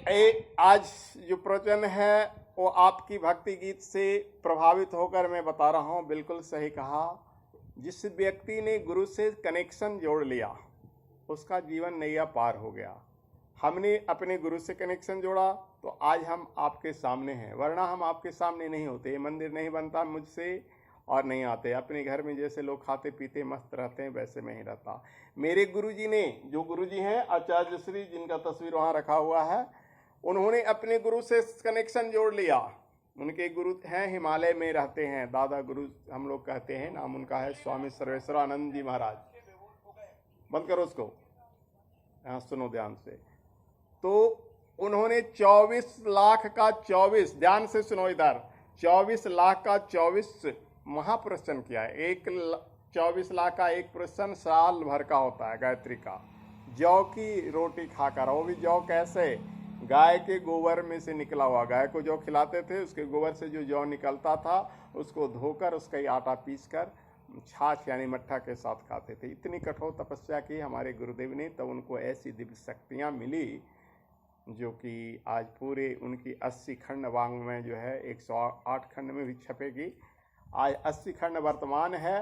आज जो प्रवचन है वो आपकी भक्ति गीत से प्रभावित होकर मैं बता रहा हूँ। बिल्कुल सही कहा। जिस व्यक्ति ने गुरु से कनेक्शन जोड़ लिया उसका जीवन नैया पार हो गया। हमने अपने गुरु से कनेक्शन जोड़ा तो आज हम आपके सामने हैं, वरना हम आपके सामने नहीं होते। ये मंदिर नहीं बनता मुझसे और नहीं आते। अपने घर में जैसे लोग खाते पीते मस्त रहते हैं वैसे मैं ही रहता। मेरे गुरुजी ने, जो गुरुजी हैं आचार्य श्री, जिनका तस्वीर वहाँ रखा हुआ है, उन्होंने अपने गुरु से कनेक्शन जोड़ लिया। उनके गुरु हैं, हिमालय में रहते हैं, दादा गुरु हम लोग कहते हैं। नाम उनका है स्वामी सर्वेश्वरानंद जी महाराज। बंद करो उसको, यहाँ सुनो ध्यान से। तो उन्होंने 24 लाख का 24, ध्यान से सुनो इधर, 24 लाख का 24 महाप्रश्न किया है। 24 लाख का एक प्रश्न साल भर का होता है गायत्री का। जौ की रोटी खाकर, वो भी जौ कैसे? गाय के गोबर में से निकला हुआ। गाय को जौ खिलाते थे, उसके गोबर से जो जौ निकलता था उसको धोकर उसका ही आटा पीसकर छाछ यानी मट्ठा के साथ खाते थे। इतनी कठोर तपस्या की हमारे गुरुदेव ने, तब उनको ऐसी दिव्य शक्तियाँ मिली जो कि आज पूरे उनकी 80 खंड वाङ्मय जो है 108 खंड में भी छपेगी। आज 80 खंड वर्तमान है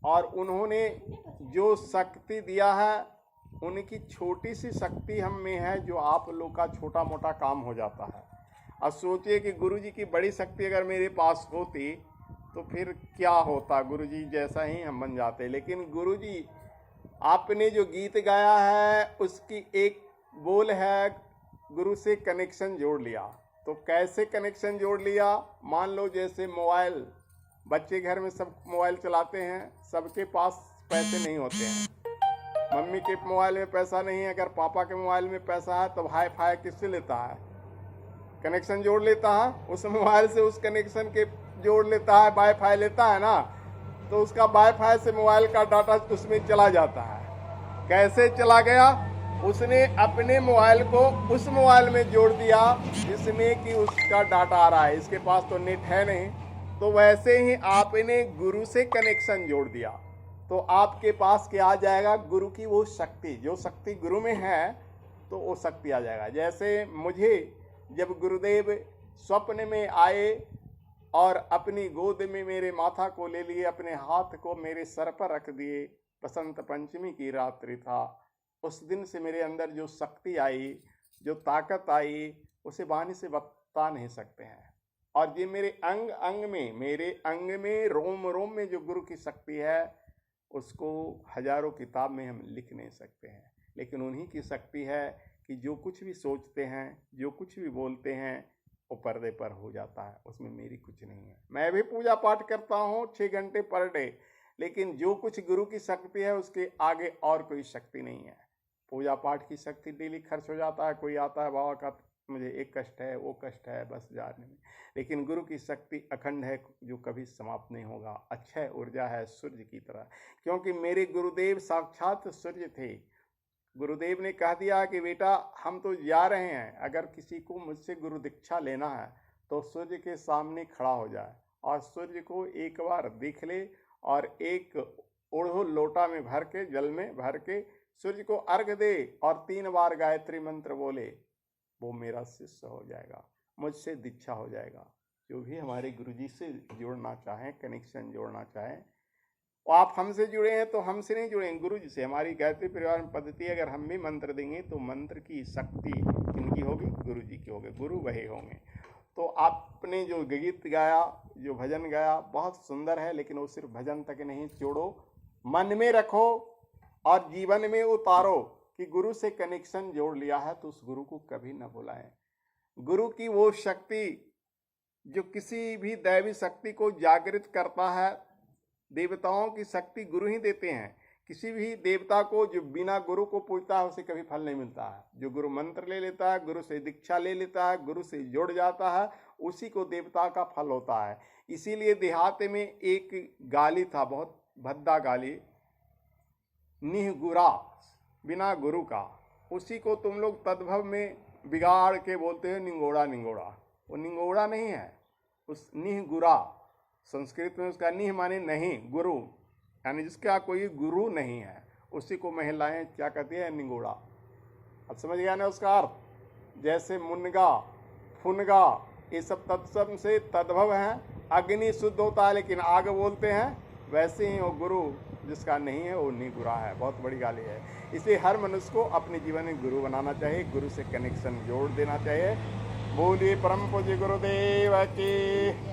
और उन्होंने जो शक्ति दिया है, उनकी छोटी सी शक्ति हम में है जो आप लोग का छोटा मोटा काम हो जाता है। अब सोचिए कि गुरुजी की बड़ी शक्ति अगर मेरे पास होती तो फिर क्या होता, गुरुजी जैसा ही हम बन जाते। लेकिन गुरुजी, आपने जो गीत गाया है उसकी एक बोल है, गुरु से कनेक्शन जोड़ लिया। तो कैसे कनेक्शन जोड़ लिया? मान लो जैसे मोबाइल, बच्चे घर में सब मोबाइल चलाते हैं, सबके पास पैसे नहीं होते हैं। मम्मी के मोबाइल में पैसा नहीं है, अगर पापा के मोबाइल में पैसा है तो वाई फाई किससे लेता है? कनेक्शन जोड़ लेता है उस मोबाइल से, उस कनेक्शन के जोड़ लेता है, वाई फाई लेता है ना, तो उसका वाई फाई से मोबाइल का डाटा उसमें चला जाता है। कैसे चला गया? उसने अपने मोबाइल को उस मोबाइल में जोड़ दिया जिसमें कि उसका डाटा आ रहा है। इसके पास तो नेट है नहीं। तो वैसे ही आपने गुरु से कनेक्शन जोड़ दिया तो आपके पास क्या आ जाएगा? गुरु की वो शक्ति, जो शक्ति गुरु में है तो वो शक्ति आ जाएगा। जैसे मुझे जब गुरुदेव स्वप्न में आए और अपनी गोद में मेरे माथा को ले लिए, अपने हाथ को मेरे सर पर रख दिए, बसंत पंचमी की रात्रि था, उस दिन से मेरे अंदर जो शक्ति आई, जो ताकत आई, उसे वाणी से बता नहीं सकते हैं। और ये मेरे अंग अंग में, मेरे अंग में, रोम रोम में जो गुरु की शक्ति है उसको हजारों किताब में हम लिख नहीं सकते हैं। लेकिन उन्हीं की शक्ति है कि जो कुछ भी सोचते हैं, जो कुछ भी बोलते हैं, वो पर्दे पर हो जाता है। उसमें मेरी कुछ नहीं है। मैं भी पूजा पाठ करता हूँ 6 घंटे पर डे, लेकिन जो कुछ गुरु की शक्ति है उसके आगे और कोई शक्ति नहीं है। पूजा पाठ की शक्ति डेली खर्च हो जाता है। कोई आता है, बाबा का मुझे एक कष्ट है, वो कष्ट है, बस जाने में। लेकिन गुरु की शक्ति अखंड है, जो कभी समाप्त नहीं होगा। अक्षय ऊर्जा है सूर्य की तरह, क्योंकि मेरे गुरुदेव साक्षात सूर्य थे। गुरुदेव ने कह दिया कि बेटा हम तो जा रहे हैं, अगर किसी को मुझसे गुरु दीक्षा लेना है तो सूर्य के सामने खड़ा हो जाए और सूर्य को एक बार देख ले और एक ओढ़ो लोटा में भर के, जल में भर के सूर्य को अर्घ दे और 3 बार गायत्री मंत्र बोले, वो मेरा शिष्य हो जाएगा, मुझसे दीक्षा हो जाएगा। जो भी हमारे गुरुजी से जुड़ना चाहें, कनेक्शन जोड़ना चाहें, और आप हमसे जुड़े हैं तो हमसे नहीं जुड़े, गुरुजी से। हमारी गायत्री परिवार में पद्धति, अगर हम भी मंत्र देंगे तो मंत्र की शक्ति किनकी होगी? गुरुजी की होगी। गुरु वही होंगे। तो आपने जो गीत गाया, जो भजन गाया, बहुत सुंदर है, लेकिन वो सिर्फ भजन तक नहीं जोड़ो, मन में रखो और जीवन में उतारो कि गुरु से कनेक्शन जोड़ लिया है तो उस गुरु को कभी न भुलाएं। गुरु की वो शक्ति जो किसी भी दैवी शक्ति को जागृत करता है, देवताओं की शक्ति गुरु ही देते हैं। किसी भी देवता को जो बिना गुरु को पूजता है उसे कभी फल नहीं मिलता है। जो गुरु मंत्र ले लेता है, गुरु से दीक्षा ले लेता है, गुरु से जुड़ जाता है, उसी को देवता का फल होता है। इसीलिए देहात में एक गाली था, बहुत भद्दा गाली, निहगुरा, बिना गुरु का। उसी को तुम लोग तद्भव में बिगाड़ के बोलते हैं निंगोड़ा। निंगोड़ा वो निंगोड़ा नहीं है, उस निहगुरा, संस्कृत में उसका निह माने नहीं, गुरु, यानी जिसका कोई गुरु नहीं है, उसी को महिलाएं क्या कहती है? निंगोड़ा। अब समझ गया ना उसका अर्थ? जैसे मुनगा, फुनगा, ये सब तत्सम से तद्भव हैं। अग्नि शुद्ध होता है लेकिन आग बोलते हैं, वैसे ही वो गुरु जिसका नहीं है वो नहीं बुरा है, बहुत बड़ी गाली है। इसलिए हर मनुष्य को अपने जीवन में गुरु बनाना चाहिए, गुरु से कनेक्शन जोड़ देना चाहिए। बोलिए परम पूज्य गुरुदेव की।